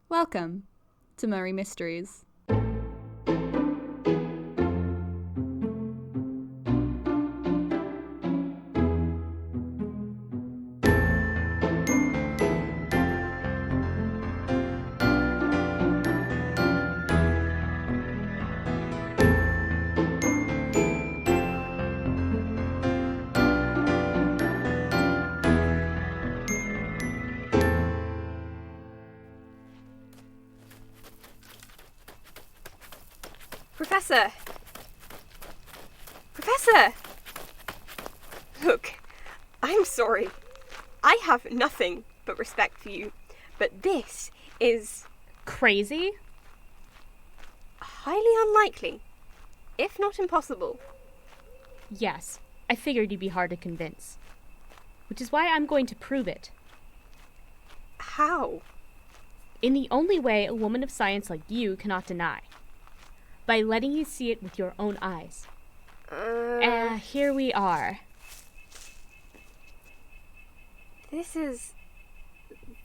Welcome to Murray Mysteries. Professor! Professor! Look, I'm sorry. I have nothing but respect for you, but this is Crazy? highly unlikely, if not impossible. Yes, I figured you'd be hard to convince. Which is why I'm going to prove it. How? In the only way a woman of science like you cannot deny. By letting you see it with your own eyes. Here we are. This is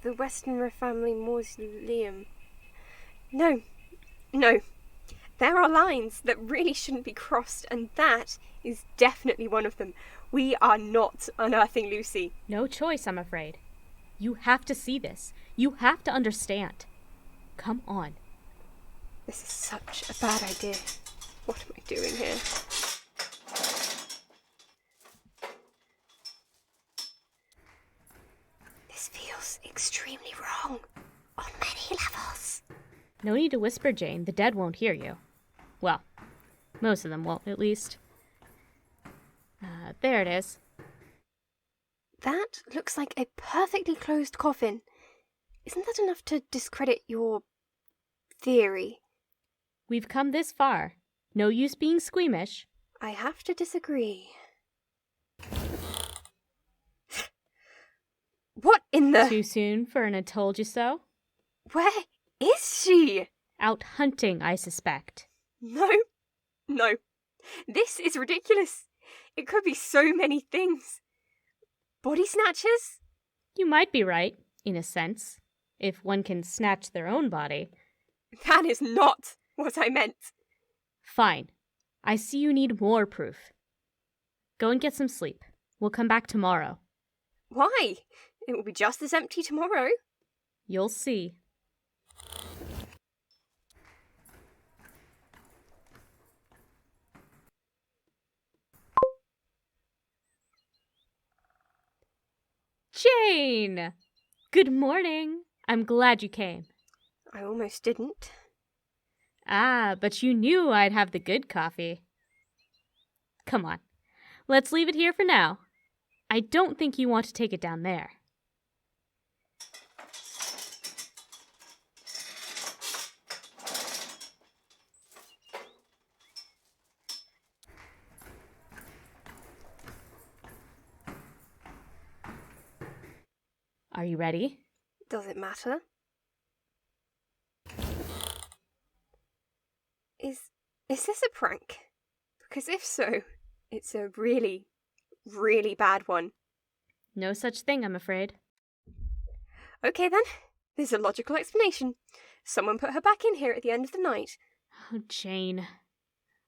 the Westenra family mausoleum. No. There are lines that really shouldn't be crossed, and that is definitely one of them. We are not unearthing Lucy. No choice, I'm afraid. You have to see this. You have to understand. Come on. This is such a bad idea. What am I doing here? This feels extremely wrong on many levels. No need to whisper, Jane. The dead won't hear you. Well, most of them won't, at least. There it is. That looks like a perfectly closed coffin. Isn't that enough to discredit your theory? We've come this far. No use being squeamish. I have to disagree. What in the... Too soon for an I told you so? Where is she? Out hunting, I suspect. No. This is ridiculous. It could be so many things. Body snatchers? You might be right, in a sense, if one can snatch their own body. That is not what I meant. Fine. I see you need more proof. Go and get some sleep. We'll come back tomorrow. Why? It will be just as empty tomorrow. You'll see. Jane! Good morning. I'm glad you came. I almost didn't. But you knew I'd have the good coffee. Come on. Let's leave it here for now. I don't think you want to take it down there. Are you ready? Does it matter? Is this a prank? Because if so, it's a really, really bad one. No such thing, I'm afraid. Okay then, there's a logical explanation. Someone put her back in here at the end of the night. Oh, Jane.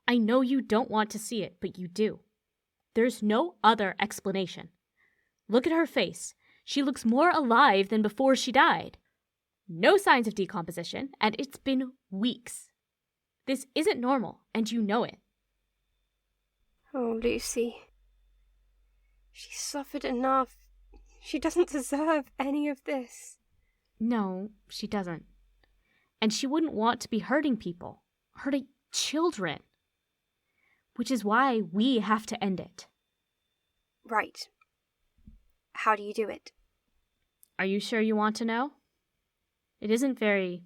I know you don't want to see it, but you do. There's no other explanation. Look at her face. She looks more alive than before she died. No signs of decomposition, and it's been weeks. This isn't normal, and you know it. Oh, Lucy. She suffered enough. She doesn't deserve any of this. No, she doesn't. And she wouldn't want to be hurting people, hurting children. Which is why we have to end it. Right. How do you do it? Are you sure you want to know? It isn't very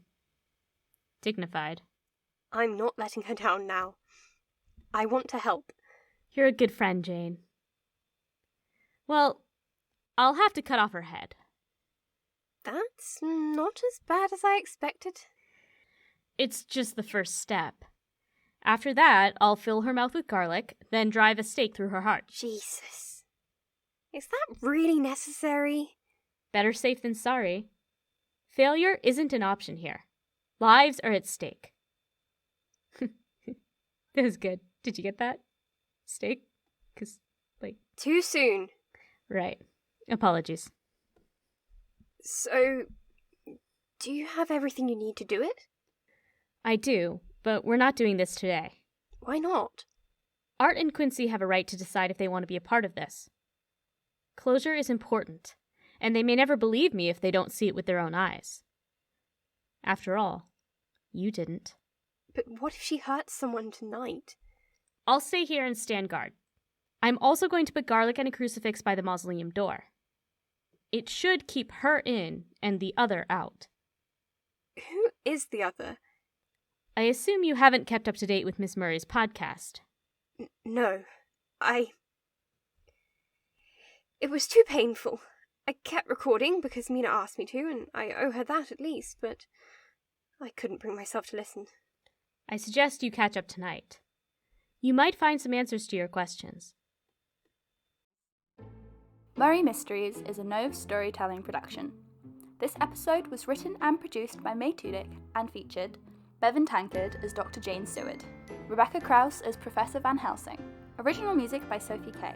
dignified. I'm not letting her down now. I want to help. You're a good friend, Jane. Well, I'll have to cut off her head. That's not as bad as I expected. It's just the first step. After that, I'll fill her mouth with garlic, then drive a stake through her heart. Jesus. Is that really necessary? Better safe than sorry. Failure isn't an option here. Lives are at stake. That was good. Did you get that? Stake? Too soon. Right. Apologies. So, do you have everything you need to do it? I do, but we're not doing this today. Why not? Art and Quincy have a right to decide if they want to be a part of this. Closure is important, and they may never believe me if they don't see it with their own eyes. After all, you didn't. But what if she hurts someone tonight? I'll stay here and stand guard. I'm also going to put garlic and a crucifix by the mausoleum door. It should keep her in and the other out. Who is the other? I assume you haven't kept up to date with Miss Murray's podcast. No. It was too painful. I kept recording because Mina asked me to, and I owe her that at least, but I couldn't bring myself to listen. I suggest you catch up tonight. You might find some answers to your questions. Murray Mysteries is a Nove storytelling production. This episode was written and produced by May Tudyk and featured Bevan Tankard as Dr. Jane Seward, Rebecca Krause as Professor Van Helsing. Original music by Sophie Kay.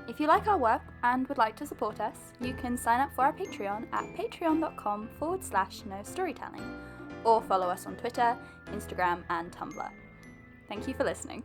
If you like our work and would like to support us, you can sign up for our Patreon at patreon.com/novestorytelling or follow us on Twitter, Instagram and Tumblr. Thank you for listening.